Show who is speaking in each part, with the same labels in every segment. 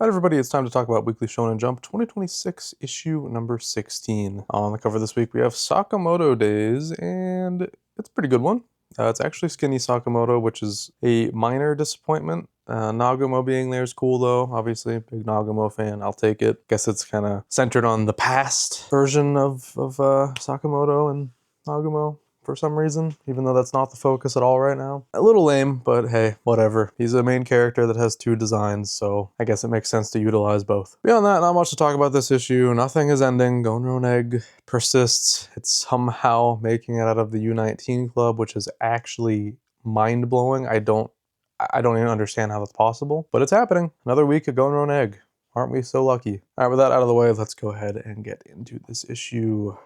Speaker 1: Alright everybody, it's time to talk about Weekly Shonen Jump 2026 issue number 16. On the cover this week we have Sakamoto Days, and it's a pretty good one. It's actually Skinny Sakamoto, which is a minor disappointment. Nagumo being there is cool though, obviously, big Nagumo fan, I'll take it. Guess it's kind of centered on the past version of Sakamoto and Nagumo for some reason, even though that's not the focus at all right now. A little lame, but hey, whatever. He's a main character that has two designs, so I guess it makes sense to utilize both. Beyond that, not much to talk about this issue. Nothing is ending. Gonron Egg persists. It's somehow making it out of the U19 club, which is actually mind-blowing. I don't even understand how that's possible, but it's happening. Another week of Gonron Egg. Aren't we so lucky? All right, with that out of the way, let's go ahead and get into this issue.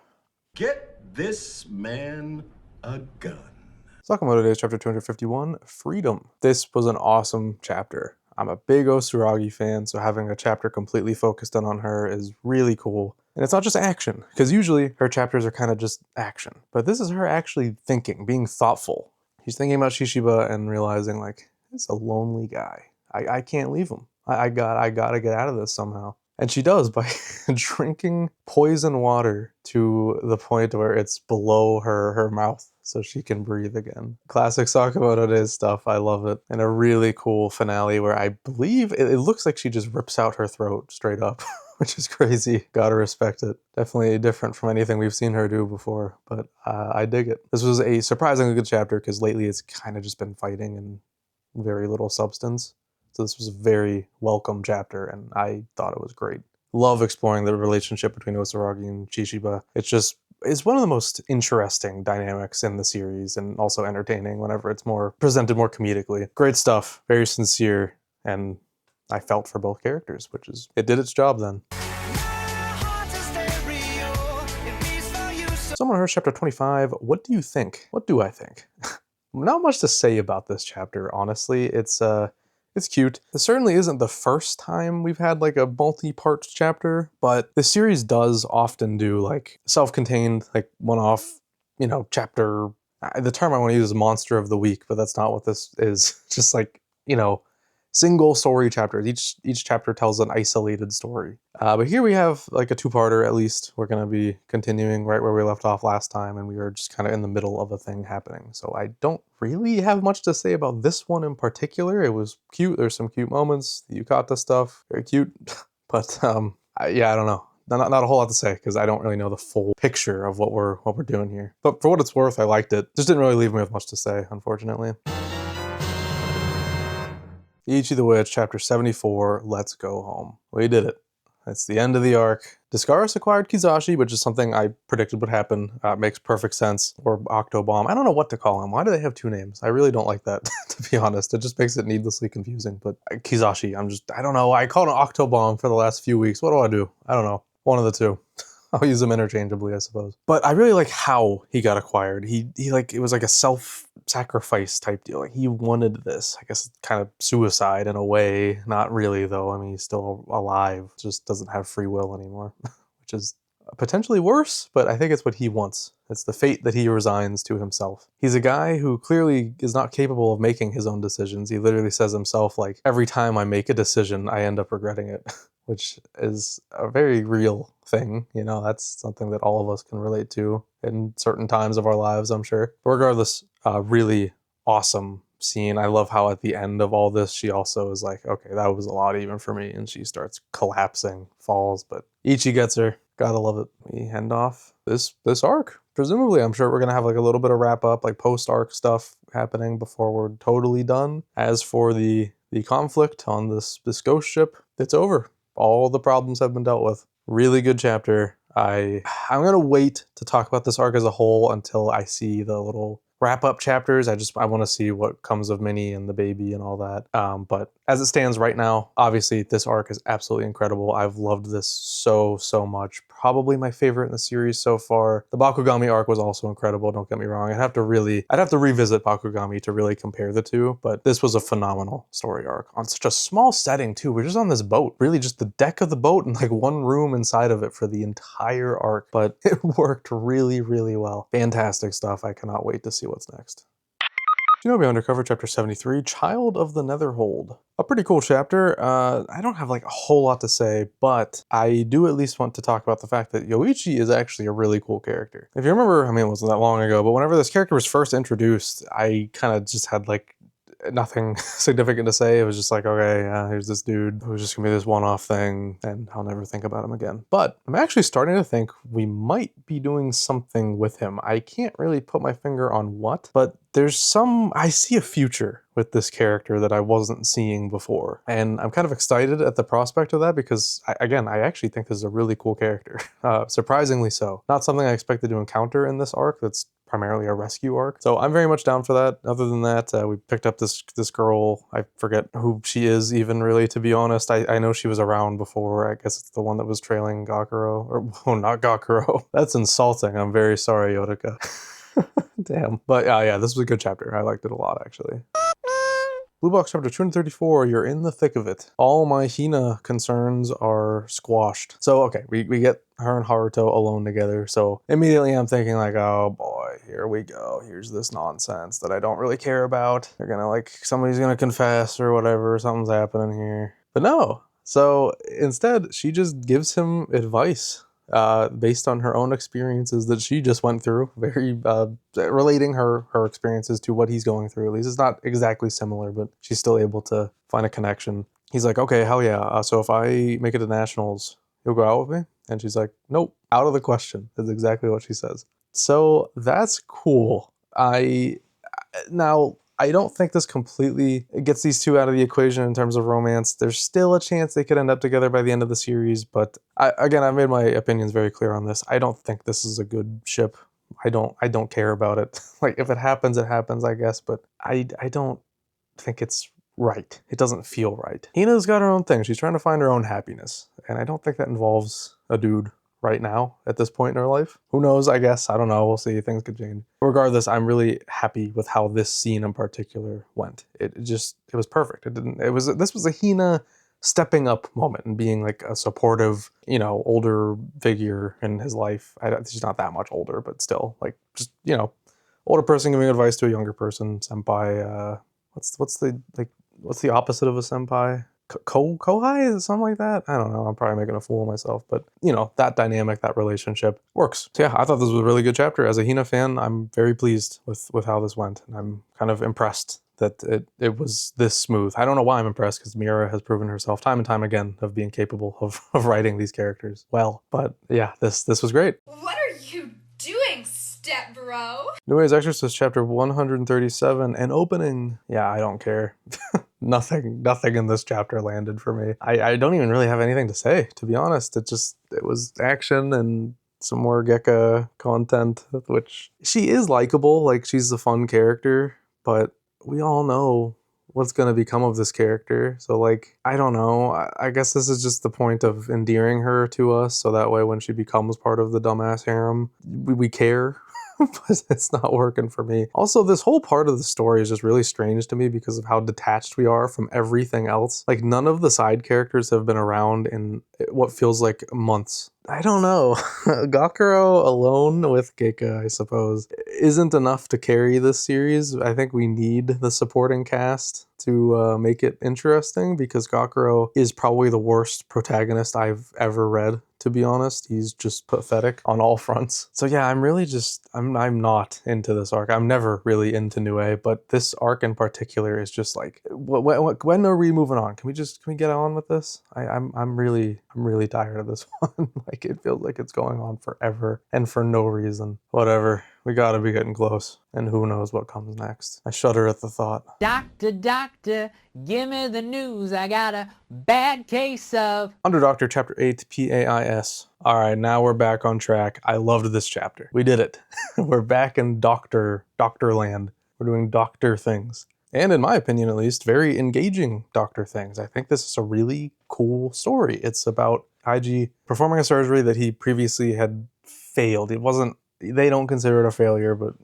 Speaker 2: Get this man a gun.
Speaker 1: Sakamoto Days, chapter 251, Freedom. This was an awesome chapter. I'm a big Osuragi fan, so having a chapter completely focused in on her is really cool. And it's not just action, because usually her chapters are kind of just action. But this is her actually thinking, being thoughtful. She's thinking about Shishiba and realizing, like, he's a lonely guy. I can't leave him. I gotta get out of this somehow. And she does by drinking poison water to the point where it's below her mouth so she can breathe again. Classic Sakamoto Days stuff, I love it. And a really cool finale where I believe it looks like she just rips out her throat straight up, which is crazy. Gotta respect it. Definitely different from anything we've seen her do before, but I dig it. This was a surprisingly good chapter because lately it's kind of just been fighting and very little substance. So this was a very welcome chapter, and I thought it was great. Love exploring the relationship between Osuragi and Shishiba. It's one of the most interesting dynamics in the series, and also entertaining whenever it's presented more comedically. Great stuff, very sincere, and I felt for both characters, it did its job then. Someone Hertz chapter 25, what do you think? What do I think? Not much to say about this chapter, honestly. It's cute. This certainly isn't the first time we've had like a multi-part chapter, but the series does often do like self-contained, like one-off, chapter. The term I want to use is monster of the week, but that's not what this is. Just like, single story chapters. Each chapter tells an isolated story. But here we have like a two-parter at least. We're going to be continuing right where we left off last time, and we were just kind of in the middle of a thing happening. So I don't really have much to say about this one in particular. It was cute. There's some cute moments. The Yukata stuff, very cute. But yeah, I don't know. Not a whole lot to say because I don't really know the full picture of what we're doing here. But for what it's worth, I liked it. Just didn't really leave me with much to say, unfortunately. Ichi the Witch, chapter 74, Let's Go Home. We did it. It's the end of the arc. Discaris acquired Kizashi, which is something I predicted would happen. Makes perfect sense. Or Octobomb. I don't know what to call him. Why do they have two names? I really don't like that, to be honest. It just makes it needlessly confusing. But Kizashi, I don't know. I called him Octobomb for the last few weeks. What do? I don't know. One of the two. I'll use them interchangeably, I suppose. But I really like how he got acquired. He it was like a self-sacrifice type deal. Like he wanted this. I guess kind of suicide in a way. Not really though. I mean, he's still alive. Just doesn't have free will anymore, which is potentially worse, but I think it's what he wants. It's the fate that he resigns to himself. He's a guy who clearly is not capable of making his own decisions. He literally says himself, like, every time I make a decision, I end up regretting it, which is a very real thing. That's something that all of us can relate to in certain times of our lives, I'm sure. But regardless, really awesome scene. I love how at the end of all this, she also is like, okay, that was a lot even for me. And she starts collapsing, falls, but Ichi gets her. Gotta love it. We end off this arc. Presumably, I'm sure we're gonna have like a little bit of wrap up, like post-arc stuff happening before we're totally done. As for the conflict on this ghost ship, it's over. All the problems have been dealt with. Really good chapter. I'm gonna wait to talk about this arc as a whole until I see the little wrap-up chapters. I want to see what comes of Minnie and the baby and all that. But as it stands right now, obviously this arc is absolutely incredible. I've loved this so much. Probably my favorite in the series so far. The Bakugami arc was also incredible, don't get me wrong. I'd have to revisit Bakugami to really compare the two, but this was a phenomenal story arc on such a small setting too. We're just on this boat, really just the deck of the boat and like one room inside of it for the entire arc, but it worked really well. Fantastic stuff. I cannot wait to see what's next. Shinobi Undercover Chapter 73, Child of the Netherhold. A pretty cool chapter. I don't have like a whole lot to say, but I do at least want to talk about the fact that Yoichi is actually a really cool character. If you remember, I mean, it wasn't that long ago, but whenever this character was first introduced, I kind of just had like nothing significant to say. It was just like, okay, here's this dude who's just gonna be this one-off thing, and I'll never think about him again. But I'm actually starting to think we might be doing something with him. I can't really put my finger on what, but I see a future with this character that I wasn't seeing before. And I'm kind of excited at the prospect of that because, I actually think this is a really cool character. Surprisingly so. Not something I expected to encounter in this arc that's primarily a rescue arc. So I'm very much down for that. Other than that, we picked up this girl. I forget who she is even really, to be honest. I know she was around before. I guess it's the one that was trailing Gakuro. Or, oh, not Gakuro. That's insulting. I'm very sorry, Yotaka. Damn. But yeah, this was a good chapter. I liked it a lot, actually. Blue Box Chapter 234, you're in the thick of it. All my Hina concerns are squashed. So, okay, we get her and Haruto alone together. So immediately I'm thinking like, oh boy, here we go. Here's this nonsense that I don't really care about. They're gonna like, somebody's gonna confess or whatever. Something's happening here. But no. So instead, she just gives him advice. Based on her own experiences that she just went through, very relating her experiences to what he's going through. At least it's not exactly similar, but she's still able to find a connection. He's like, okay, hell yeah. So if I make it to nationals, you'll go out with me? And she's like, nope, out of the question. That's exactly what she says. So that's cool. Now, I don't think this completely gets these two out of the equation in terms of romance. There's still a chance they could end up together by the end of the series, but again, I've made my opinions very clear on this. I don't think this is a good ship. I don't care about it. Like, if it happens, I guess, but I don't think it's right. It doesn't feel right. Hina's got her own thing. She's trying to find her own happiness, and I don't think that involves a dude right now at this point in her life. Who knows, I guess. I don't know. We'll see. Things could change. Regardless, I'm really happy with how this scene in particular went. It was perfect. This was a Hina stepping up moment and being like a supportive, older figure in his life. She's not that much older, but still, like, just, older person giving advice to a younger person. Senpai, what's the opposite of a senpai? Kohai? Is it something like that? I don't know. I'm probably making a fool of myself, but that dynamic, that relationship works. So yeah, I thought this was a really good chapter. As a Hina fan, I'm very pleased with how this went, and I'm kind of impressed that it was this smooth. I don't know why I'm impressed, because Miura has proven herself time and time again of being capable of writing these characters well. But yeah, this was great.
Speaker 3: What are you doing, step bro?
Speaker 1: New Ways Exorcist Chapter 137, an opening. Yeah, I don't care. Nothing in this chapter landed for me. I don't even really have anything to say, to be honest. It was action and some more Gekka content, which she is likable, like she's a fun character, but we all know what's going to become of this character. So like, I don't know. I guess this is just the point of endearing her to us, so that way when she becomes part of the dumbass harem, we care. But it's not working for me. Also, this whole part of the story is just really strange to me because of how detached we are from everything else. Like, none of the side characters have been around in what feels like months. I don't know. Gakuro alone with Geika, I suppose, isn't enough to carry this series. I think we need the supporting cast to make it interesting, because Gakuro is probably the worst protagonist I've ever read, to be honest. He's just pathetic on all fronts. So yeah, I'm not into this arc. I'm never really into Nue, but this arc in particular is just like, when are we moving on? Can we get on with this? I'm really tired of this one. Like, it feels like it's going on forever and for no reason. Whatever. We gotta be getting close, and who knows what comes next. I shudder at the thought.
Speaker 4: Doctor, give me the news. I got a bad case of...
Speaker 1: Doctor Chapter 8, PAIS. Alright, now we're back on track. I loved this chapter. We did it. We're back in Doctor land. We're doing doctor things. And in my opinion, at least, very engaging doctor things. I think this is a really cool story. It's about Ichi performing a surgery that he previously had failed. They don't consider it a failure, but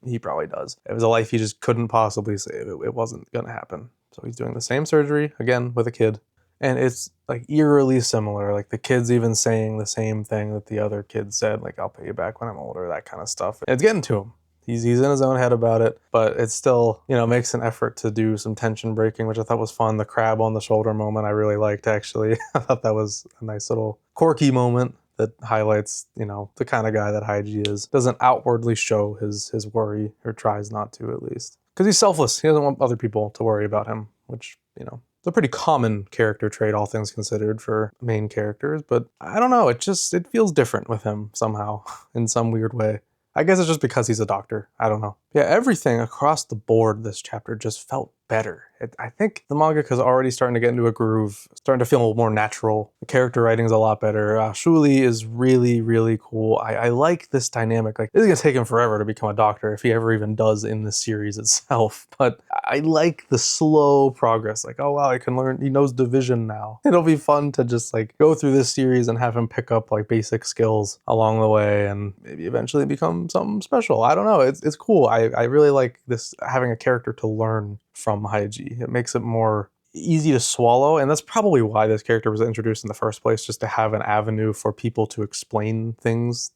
Speaker 1: he probably does. It was a life he just couldn't possibly save. It wasn't gonna happen. So he's doing the same surgery, again, with a kid. And it's like eerily similar. Like, the kid's even saying the same thing that the other kid said, like, I'll pay you back when I'm older, that kind of stuff. And it's getting to him. He's in his own head about it, but it still, makes an effort to do some tension breaking, which I thought was fun. The crab on the shoulder moment I really liked, actually. I thought that was a nice little quirky moment that highlights, the kind of guy that Heiji is. Doesn't outwardly show his worry, or tries not to at least. Because he's selfless. He doesn't want other people to worry about him, which, it's a pretty common character trait, all things considered, for main characters. But I don't know, it feels different with him somehow, in some weird way. I guess it's just because he's a doctor. I don't know. Yeah, everything across the board this chapter just felt better. I think the mangaka's already starting to get into a groove, starting to feel more natural. The character writing is a lot better. Shuli is really, really cool. I like this dynamic. Like, it's gonna take him forever to become a doctor, if he ever even does in the series itself. But I like the slow progress. Like, oh wow, he knows division now. It'll be fun to just like go through this series and have him pick up like basic skills along the way, and maybe eventually become something special. I don't know. It's cool. I really like this, having a character to learn from Heiji. It makes it more easy to swallow, and that's probably why this character was introduced in the first place, just to have an avenue for people to explain things,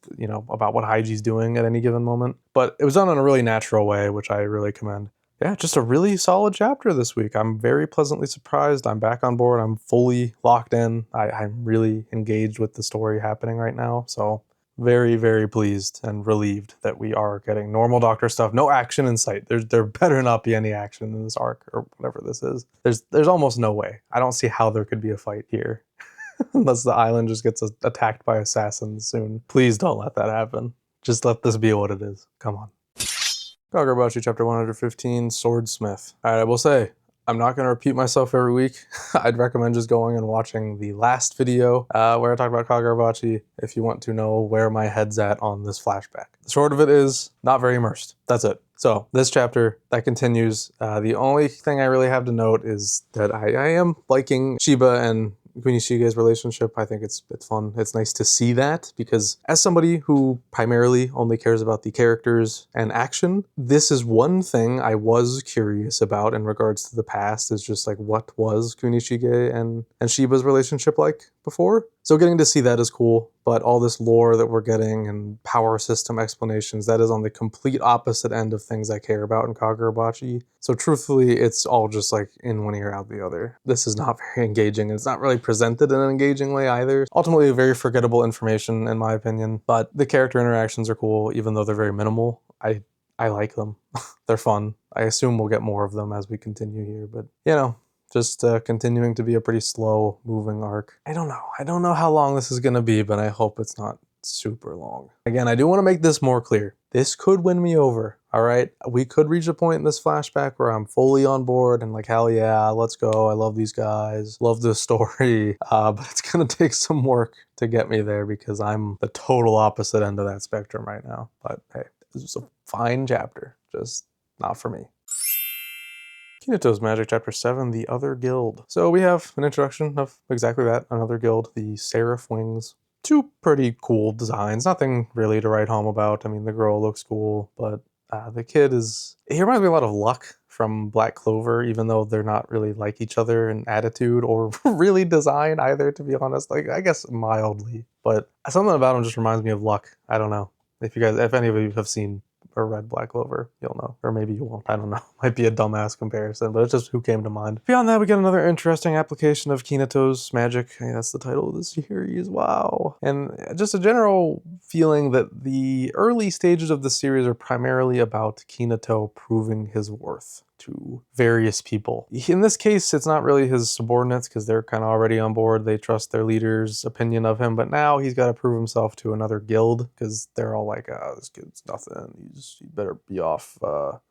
Speaker 1: about what Heiji's doing at any given moment. But it was done in a really natural way, which I really commend. Yeah, just a really solid chapter this week. I'm very pleasantly surprised. I'm back on board. I'm fully locked in. I'm really engaged with the story happening right now, so very, very pleased and relieved that we are getting normal Doctor stuff. No action in sight. There better not be any action in this arc, or whatever this is. There's almost no way. I don't see how there could be a fight here. Unless the island just gets attacked by assassins soon. Please don't let that happen. Just let this be what it is. Come on. Kagurabachi Chapter 115, Swordsmith. Alright, I will say, I'm not going to repeat myself every week. I'd recommend just going and watching the last video where I talk about Kagurabachi if you want to know where my head's at on this flashback. The short of it is, not very immersed. That's it. So, this chapter, that continues. The only thing I really have to note is that I am liking Shiba and Kunishige's relationship. I think it's fun. It's nice to see that, because as somebody who primarily only cares about the characters and action, this is one thing I was curious about in regards to the past, is just like, what was Kunishige and Shiba's relationship like before? So getting to see that is cool, but all this lore that we're getting and power system explanations, that is on the complete opposite end of things I care about in Kagurabachi. So truthfully, it's all just like in one ear, out the other. This is not very engaging. It's not really presented in an engaging way either. Ultimately, very forgettable information in my opinion, but the character interactions are cool, even though they're very minimal. I like them. They're fun. I assume we'll get more of them as we continue here, but just continuing to be a pretty slow moving arc. I don't know how long this is gonna be, but I hope it's not super long. Again, I do want to make this more clear. This could win me over, all right? We could reach a point in this flashback where I'm fully on board and like, hell yeah, let's go. I love these guys, love this story. But it's gonna take some work to get me there, because I'm the total opposite end of that spectrum right now. But hey, this is a fine chapter, just not for me. Kinato's Magic Chapter 7, The Other Guild. So we have an introduction of exactly that, another guild, the Seraph Wings. Two pretty cool designs, nothing really to write home about. I mean, the girl looks cool, but the kid he reminds me a lot of Luck from Black Clover, even though they're not really like each other in attitude or really design either, to be honest. Like, I guess mildly, but something about him just reminds me of Luck. I don't know. If any of you have seen or read Black Clover, you'll know. Or maybe you won't, I don't know. Might be a dumbass comparison, but it's just who came to mind. Beyond that, we get another interesting application of Kinato's magic. Hey, that's the title of the series, wow. And just a general feeling that the early stages of the series are primarily about Kinato proving his worth to various people. In this case, it's not really his subordinates, because they're kind of already on board. They trust their leader's opinion of him, but now he's got to prove himself to another guild, because they're all like, this kid's nothing. He better be off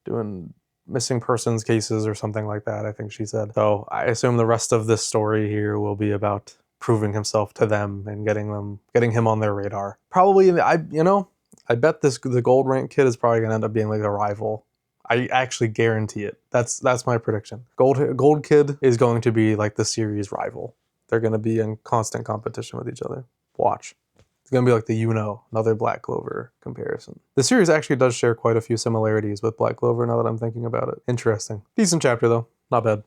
Speaker 1: doing missing persons cases or something like that, I think she said. So I assume the rest of this story here will be about proving himself to them and getting him on their radar. Probably, I bet the gold rank kid is probably gonna end up being like a rival. I actually guarantee it. That's my prediction. Gold Kid is going to be like the series rival. They're going to be in constant competition with each other. Watch. It's going to be like the another Black Clover comparison. The series actually does share quite a few similarities with Black Clover now that I'm thinking about it. Interesting. Decent chapter though. Not bad.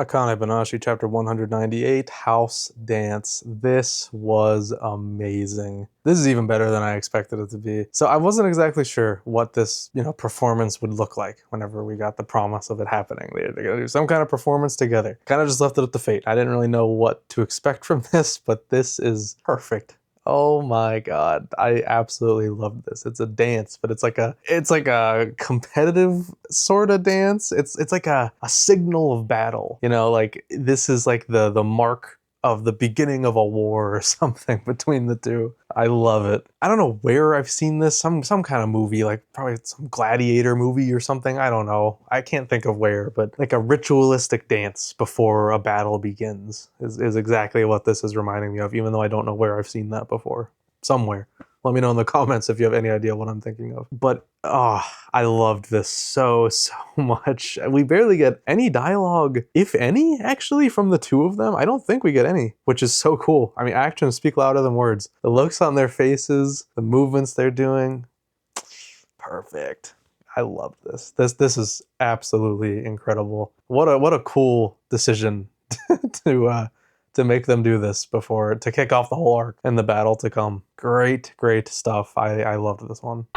Speaker 1: Akane-banashi Chapter 198, House Dance. This was amazing. This is even better than I expected it to be. So I wasn't exactly sure what this, performance would look like whenever we got the promise of it happening. They're gonna do some kind of performance together. Kind of just left it up to fate. I didn't really know what to expect from this, but this is perfect. Oh my god, I absolutely love this. It's a dance, but it's like a competitive sort of dance. It's like a signal of battle. Like this is like the mark of the beginning of a war or something between the two. I love it. I don't know where I've seen this, some kind of movie, like probably some gladiator movie or something. I don't know. I can't think of where, but like a ritualistic dance before a battle begins is exactly what this is reminding me of, even though I don't know where I've seen that before. Somewhere. Let me know in the comments if you have any idea what I'm thinking of. But, I loved this so much. We barely get any dialogue, if any, actually, from the two of them. I don't think we get any, which is so cool. I mean, actions speak louder than words. The looks on their faces, the movements they're doing, perfect. I love this. This is absolutely incredible. What a cool decision to make them do this to kick off the whole arc and the battle to come. Great stuff. I loved this one.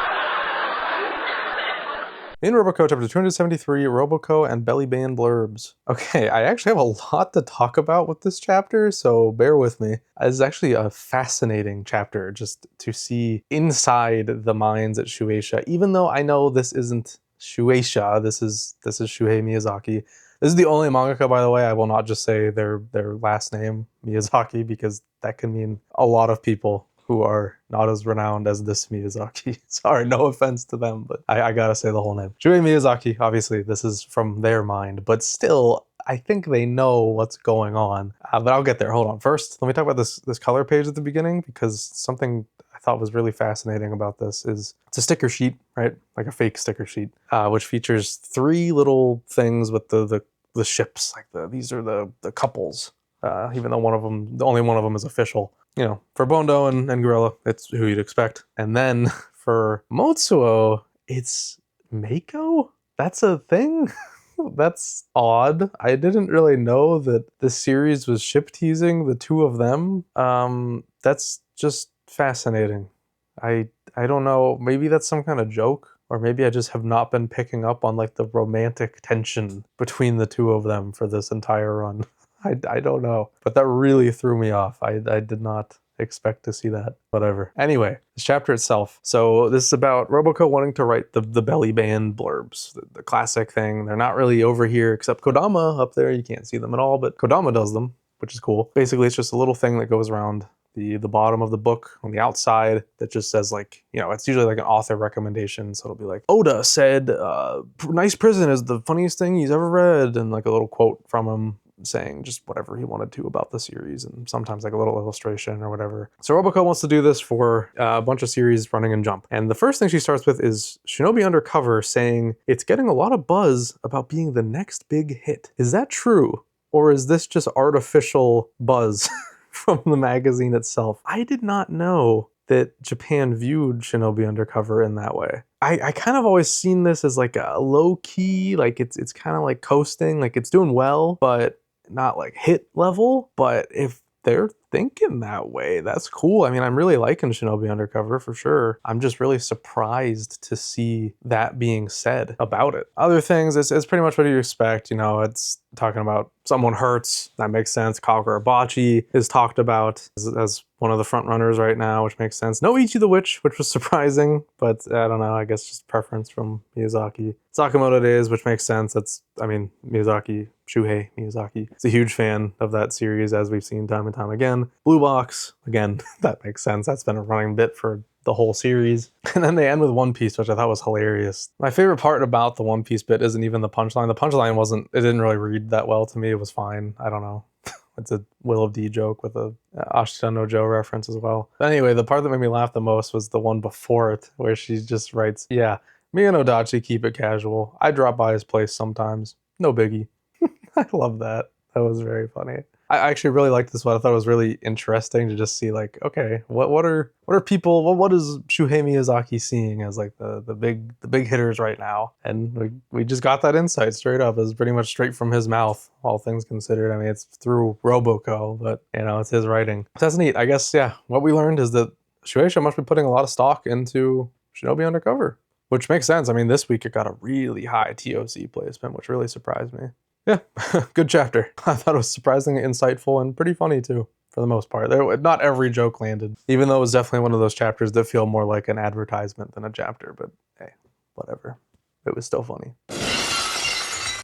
Speaker 1: In Roboco Chapter 273, Roboco and Belly Band Blurbs. Okay, I actually have a lot to talk about with this chapter, so bear with me. It's actually a fascinating chapter just to see inside the minds at Shueisha, even though I know this isn't Shueisha, this is Shuhei Miyazaki. This is the only mangaka, by the way. I will not just say their last name, Miyazaki, because that can mean a lot of people who are not as renowned as this Miyazaki. Sorry, no offense to them, but I gotta say the whole name. Shuhei Miyazaki, obviously, this is from their mind, but still, I think they know what's going on. But I'll get there. Hold on. First, let me talk about this color page at the beginning, because something I thought was really fascinating about this is it's a sticker sheet, right? Like a fake sticker sheet, which features 3 little things with the ships. Like these are the couples, even though only one of them is official. For Bondo and Gorilla, it's who you'd expect. And then for Motsuo, it's Mako? That's a thing? That's odd. I didn't really know that this series was ship teasing the two of them. That's just fascinating. I don't know. Maybe that's some kind of joke, or maybe I just have not been picking up on like the romantic tension between the two of them for this entire run. I don't know, but that really threw me off. I did not expect to see that. Whatever. Anyway, the chapter itself. So this is about Roboco wanting to write the belly band blurbs, the classic thing. They're not really over here except Kodama up there. You can't see them at all, but Kodama does them, which is cool. Basically, it's just a little thing that goes around the bottom of the book on the outside that just says like, it's usually like an author recommendation. So it'll be like, Oda said, Nice Prison is the funniest thing he's ever read. And like a little quote from him saying just whatever he wanted to about the series, and sometimes like a little illustration or whatever. So Roboco wants to do this for a bunch of series running in Jump. And the first thing she starts with is Shinobi Undercover saying it's getting a lot of buzz about being the next big hit. Is that true? Or is this just artificial buzz from the magazine itself? I did not know that Japan viewed Shinobi Undercover in that way. I kind of always seen this as like a low key, like it's kind of like coasting, like it's doing well, but not like hit level. But if they're thinking that way, that's cool. I mean, I'm really liking Shinobi Undercover for sure. I'm just really surprised to see that being said about it. Other things, it's pretty much what you expect. It's talking about someone Hertz. That makes sense. Kagurabachi is talked about as one of the front runners right now, which makes sense. No Ichi the Witch, which was surprising, but I don't know. I guess just preference from Miyazaki. Sakamoto Days, which makes sense. Miyazaki, Shuhei Miyazaki. He's a huge fan of that series, as we've seen time and time again. Blue Box, again, that makes sense. That's been a running bit for the whole series. And then they end with One Piece, which I thought was hilarious. My favorite part about the One Piece bit isn't even the punchline. The punchline it didn't really read that well to me. It was fine. I don't know. It's a Will of D joke with a Ashita no Joe reference as well. But anyway, the part that made me laugh the most was the one before it, where she just writes, yeah, me and Odachi keep it casual. I drop by his place sometimes. No biggie. I love that. That was very funny. I actually really liked this one. I thought it was really interesting to just see like, okay, what are people, what is Shuhei Miyazaki seeing as like the big hitters right now? And we just got that insight straight up. It was pretty much straight from his mouth, all things considered. I mean, it's through Roboco, but it's his writing. So that's neat. I guess, yeah, what we learned is that Shueisha must be putting a lot of stock into Shinobi Undercover, which makes sense. I mean, this week it got a really high TOC placement, which really surprised me. Yeah, good chapter. I thought it was surprisingly insightful and pretty funny too, for the most part. Not every joke landed, even though it was definitely one of those chapters that feel more like an advertisement than a chapter, but hey, whatever. It was still funny.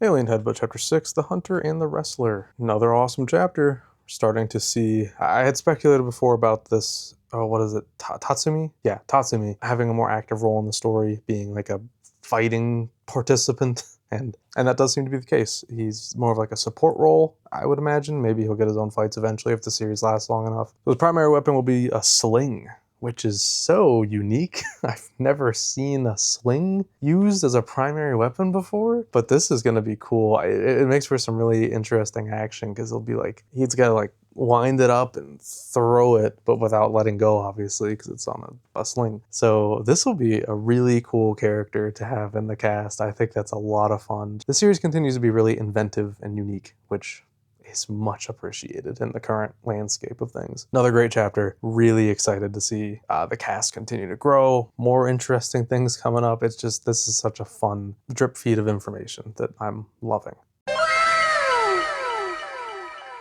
Speaker 1: Alien Headbutt Chapter 6, The Hunter and the Wrestler. Another awesome chapter. Starting to see, I had speculated before about this, what is it, Tatsumi? Yeah, Tatsumi having a more active role in the story, being like a fighting participant. And that does seem to be the case. He's more of like a support role, I would imagine. Maybe he'll get his own fights eventually if the series lasts long enough. So his primary weapon will be a sling, which is so unique. I've never seen a sling used as a primary weapon before, but this is going to be cool. It makes for some really interesting action because it'll be like, he's got to like wind it up and throw it, but without letting go, obviously, because it's on a sling. So this will be a really cool character to have in the cast. I think that's a lot of fun. The series continues to be really inventive and unique, which is much appreciated in the current landscape of things. Another great chapter. Really excited to see the cast continue to grow. More interesting things coming up. It's just, this is such a fun drip feed of information that I'm loving.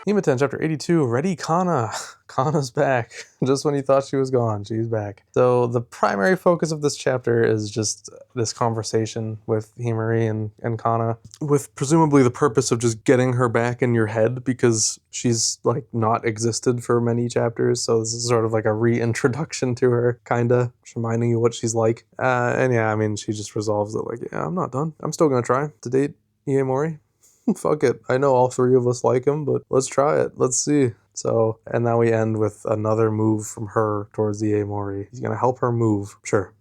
Speaker 1: Hima-Ten Chapter 82, Ready Kana. Kana's back. Just when you thought she was gone, she's back. So the primary focus of this chapter is just this conversation with Himari and Kana, with presumably the purpose of just getting her back in your head because she's like not existed for many chapters. So this is sort of like a reintroduction to her, kinda, just reminding you what she's like. And yeah, I mean, she just resolves it like, yeah, I'm not done. I'm still gonna try to date Iemori. Fuck it. I know all three of us like him, but let's try it. Let's see. So, and now we end with another move from her towards the Iemori. He's gonna help her move. Sure.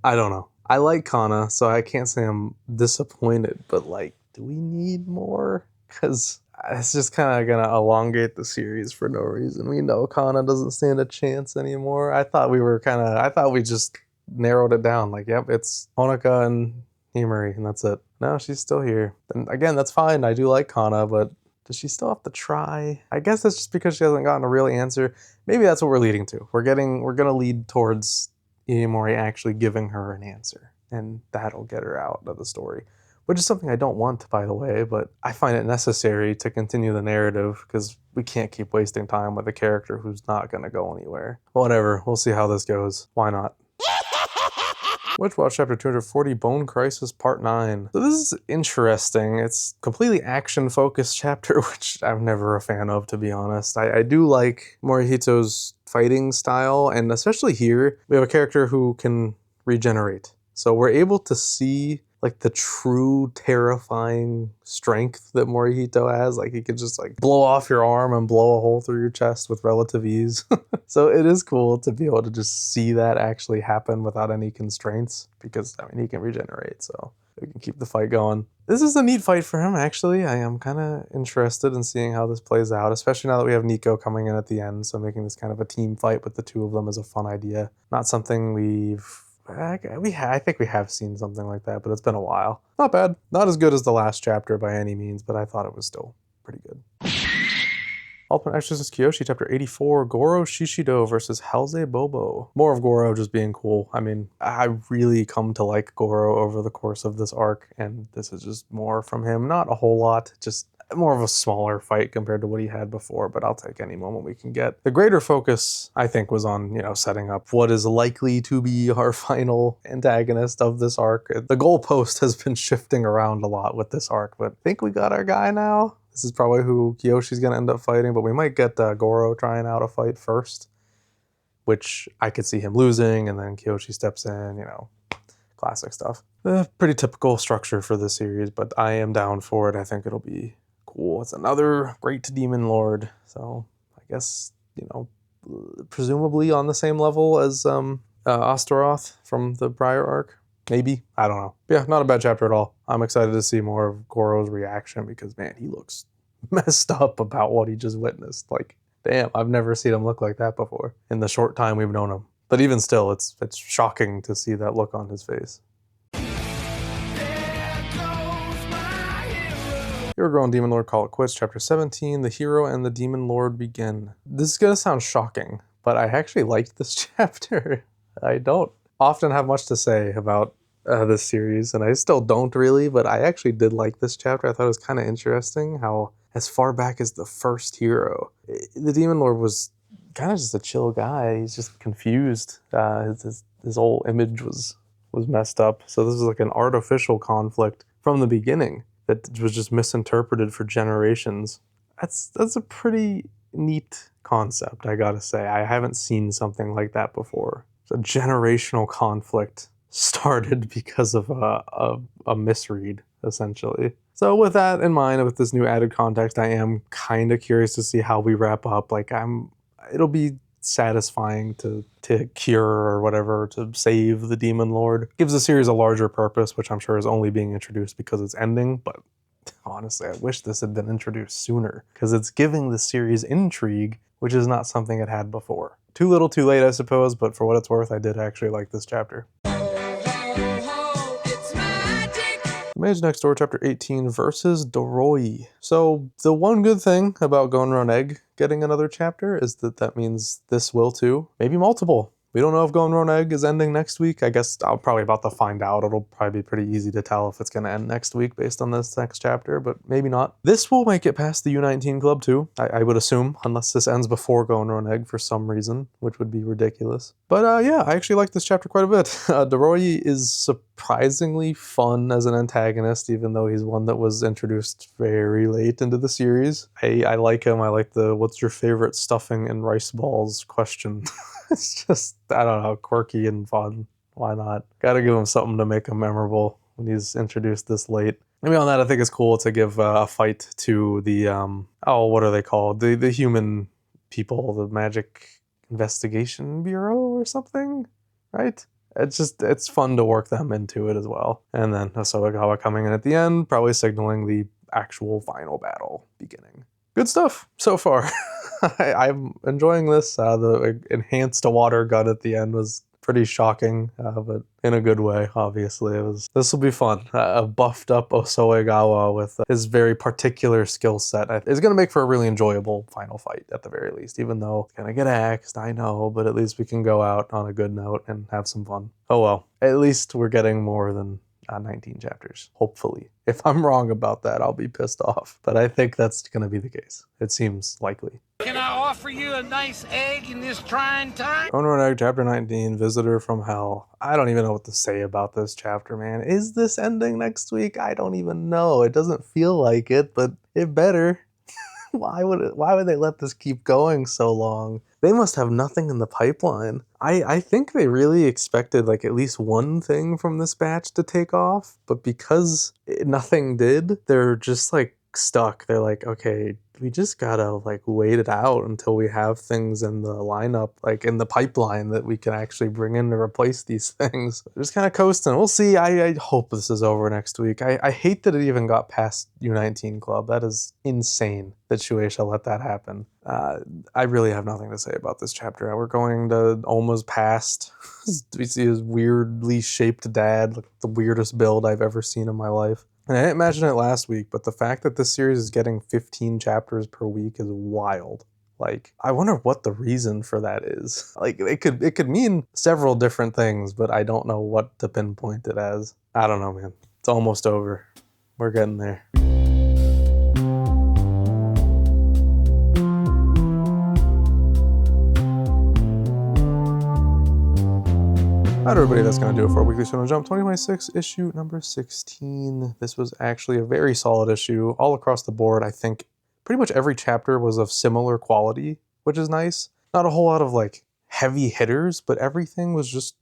Speaker 1: I don't know. I like Kana, so I can't say I'm disappointed, but like, do we need more? Because it's just kind of gonna elongate the series for no reason. We know Kana doesn't stand a chance anymore. I thought we just narrowed it down. Like, yep, it's Honoka and Himari, and that's it. No, she's still here. And again, that's fine. I do like Kana, but does she still have to try? I guess that's just because she hasn't gotten a real answer. Maybe that's what we're leading to. We're gonna lead towards Iemori actually giving her an answer, and that'll get her out of the story. Which is something I don't want, by the way, but I find it necessary to continue the narrative because we can't keep wasting time with a character who's not gonna go anywhere. Whatever, we'll see how this goes. Why not? Witch Watch Chapter 240, Bone Crisis Part 9. So this is interesting. It's completely action-focused chapter, which I'm never a fan of, to be honest. I do like Morihito's fighting style, and especially here, we have a character who can regenerate. So we're able to see like the true terrifying strength that Morihito has. Like he could just like blow off your arm and blow a hole through your chest with relative ease. So it is cool to be able to just see that actually happen without any constraints because I mean he can regenerate, so we can keep the fight going. This is a neat fight for him, actually. I am kind of interested in seeing how this plays out, especially now that we have Nico coming in at the end, so making this kind of a team fight with the two of them is a fun idea. Not something I think we have seen something like that, but it's been a while. Not bad. Not as good as the last chapter by any means, but I thought it was still pretty good. Ultimate Exorcist Kiyoshi Chapter 84, Goro Shishido versus Halze Bobo. More of Goro just being cool. I mean, I really come to like Goro over the course of this arc, and this is just more from him. Not a whole lot, just more of a smaller fight compared to what he had before, but I'll take any moment we can get. The greater focus, I think, was on, setting up what is likely to be our final antagonist of this arc. The goalpost has been shifting around a lot with this arc, but I think we got our guy now. This is probably who Kiyoshi's going to end up fighting, but we might get Goro trying out a fight first, which I could see him losing, and then Kiyoshi steps in, classic stuff. Pretty typical structure for this series, but I am down for it. I think it'll be cool. It's another great demon lord, so I guess, presumably on the same level as Astaroth from the prior arc. Maybe. I don't know. Yeah, not a bad chapter at all. I'm excited to see more of Goro's reaction because, man, he looks messed up about what he just witnessed. Like, damn, I've never seen him look like that before in the short time we've known him. But even still, it's shocking to see that look on his face. Hero Girl and Demon Lord Call It Quits, Chapter 17, The Hero and the Demon Lord Begin. This is gonna sound shocking, but I actually liked this chapter. I don't often have much to say about this series, and I still don't really, but I actually did like this chapter. I thought it was kind of interesting how, as far back as the first hero, the Demon Lord was kind of just a chill guy. He's just confused. His whole image was messed up. So this was like an artificial conflict from the beginning that was just misinterpreted for generations. That's a pretty neat concept, I gotta say. I haven't seen something like that before. It's a generational conflict started because of a misread, essentially. So with that in mind, with this new added context, I am kind of curious to see how we wrap up. Like, it'll be satisfying to cure or whatever, to save the Demon Lord. Gives the series a larger purpose, which I'm sure is only being introduced because it's ending, but honestly, I wish this had been introduced sooner, because it's giving the series intrigue, which is not something it had before. Too little, too late, I suppose, but for what it's worth, I did actually like this chapter. Mage Next Door, Chapter 18, versus Doroi. So the one good thing about Gonron Egg getting another chapter is that means this will too. Maybe multiple. We don't know if Gonron Egg is ending next week. I guess I'll probably about to find out. It'll probably be pretty easy to tell if it's going to end next week based on this next chapter, but maybe not. This will make it past the U19 Club too, I would assume, unless this ends before Gonron Egg for some reason, which would be ridiculous. But yeah, I actually like this chapter quite a bit. Doroi is surprisingly fun as an antagonist, even though he's one that was introduced very late into the series. I like him. I like the "what's your favorite stuffing and rice balls" question. It's just, I don't know, quirky and fun. Why not? Gotta give him something to make him memorable when he's introduced this late. And beyond that, I think it's cool to give a fight to the, what are they called? The human people, the Magic Investigation Bureau or something, right? It's fun to work them into it as well. And then Ahsoka coming in at the end, probably signaling the actual final battle beginning. Good stuff so far. I'm enjoying this. The enhanced water gun at the end was pretty shocking, but in a good way, obviously. This will be fun. A buffed up Osoegawa with his very particular skill set is going to make for a really enjoyable final fight at the very least, even though it's going to get axed, I know, but at least we can go out on a good note and have some fun. Oh well, at least we're getting more than 19 chapters, hopefully. If I'm wrong about that, I'll be pissed off, but I think that's going to be the case. It seems likely.
Speaker 5: Can I offer you a nice egg in this trying time?
Speaker 1: Gonron Egg Chapter 19, Visitor from Hell. I don't even know what to say about this chapter, man. Is this ending next week? I don't even know. It doesn't feel like it, but it better. Why would they let this keep going so long? They must have nothing in the pipeline. I think they really expected like at least one thing from this batch to take off, but because nothing did, they're just like stuck. They're like, okay, we just gotta like wait it out until we have things in the lineup, like in the pipeline, that we can actually bring in to replace these things. They're just kind of coasting. We'll see. I hope this is over next week. I hate that it even got past U19 Club. That is insane that Shueisha let that happen. I really have nothing to say about this chapter. We're going to Oma's past. We see his weirdly shaped dad, like the weirdest build I've ever seen in my life. And I didn't mention it last week, but the fact that this series is getting 15 chapters per week is wild. Like, I wonder what the reason for that is. Like, it could mean several different things, but I don't know what to pinpoint it as. I don't know, man. It's almost over. We're getting there. Alright everybody, that's going to do it for our weekly Shonen Jump 2026 issue number 16. This was actually a very solid issue all across the board. I think pretty much every chapter was of similar quality, which is nice. Not a whole lot of like heavy hitters, but everything was just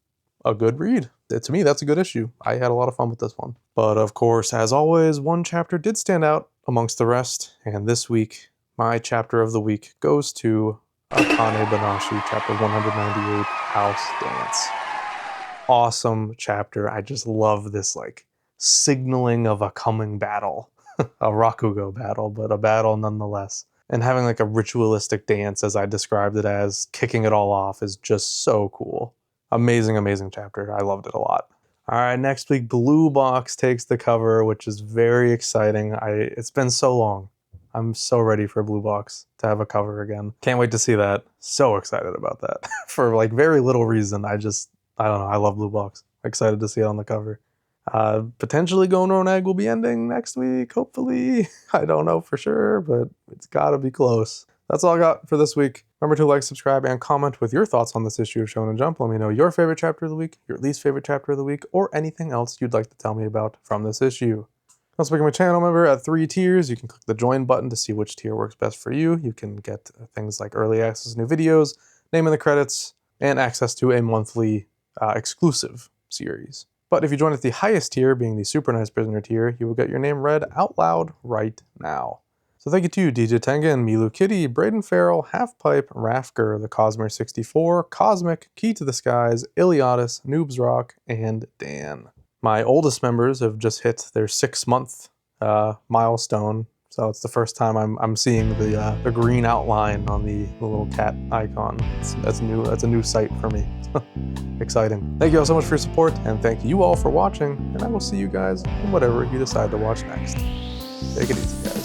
Speaker 1: a good read. To me, that's a good issue. I had a lot of fun with this one. But of course, as always, one chapter did stand out amongst the rest, and this week, my chapter of the week goes to Akane-banashi Chapter 198, House Dance. Awesome chapter. I just love this like signaling of a coming battle. a Rakugo battle, but a battle nonetheless. And having like a ritualistic dance, as I described it as, kicking it all off, is just so cool. Amazing, amazing chapter. I loved it a lot. All right, next week, Blue Box takes the cover, which is very exciting. It's been so long. I'm so ready for Blue Box to have a cover again. Can't wait to see that. So excited about that. For like very little reason. I don't know. I love Blue Box. Excited to see it on the cover. Potentially Gonron Egg will be ending next week, hopefully. I don't know for sure, but it's gotta be close. That's all I got for this week. Remember to like, subscribe, and comment with your thoughts on this issue of Shonen Jump. Let me know your favorite chapter of the week, your least favorite chapter of the week, or anything else you'd like to tell me about from this issue. Also, become a channel member at 3 tiers. You can click the join button to see which tier works best for you. You can get things like early access to new videos, name in the credits, and access to a monthly exclusive series. But if you join at the highest tier, being the Super Nice Prisoner tier, you will get your name read out loud right now. So thank you to DJ Tengen, Milu Kitty, Braden Farrell, Halfpipe, Rafker, The Cosmer 64, Cosmic, Key to the Skies, Iliadis, Noobs Rock, and Dan. My oldest members have just hit their 6-month milestone, so it's the first time I'm seeing the green outline on the little cat icon. That's new. That's a new sight for me. Exciting. Thank you all so much for your support, and thank you all for watching, and I will see you guys in whatever you decide to watch next. Take it easy, guys.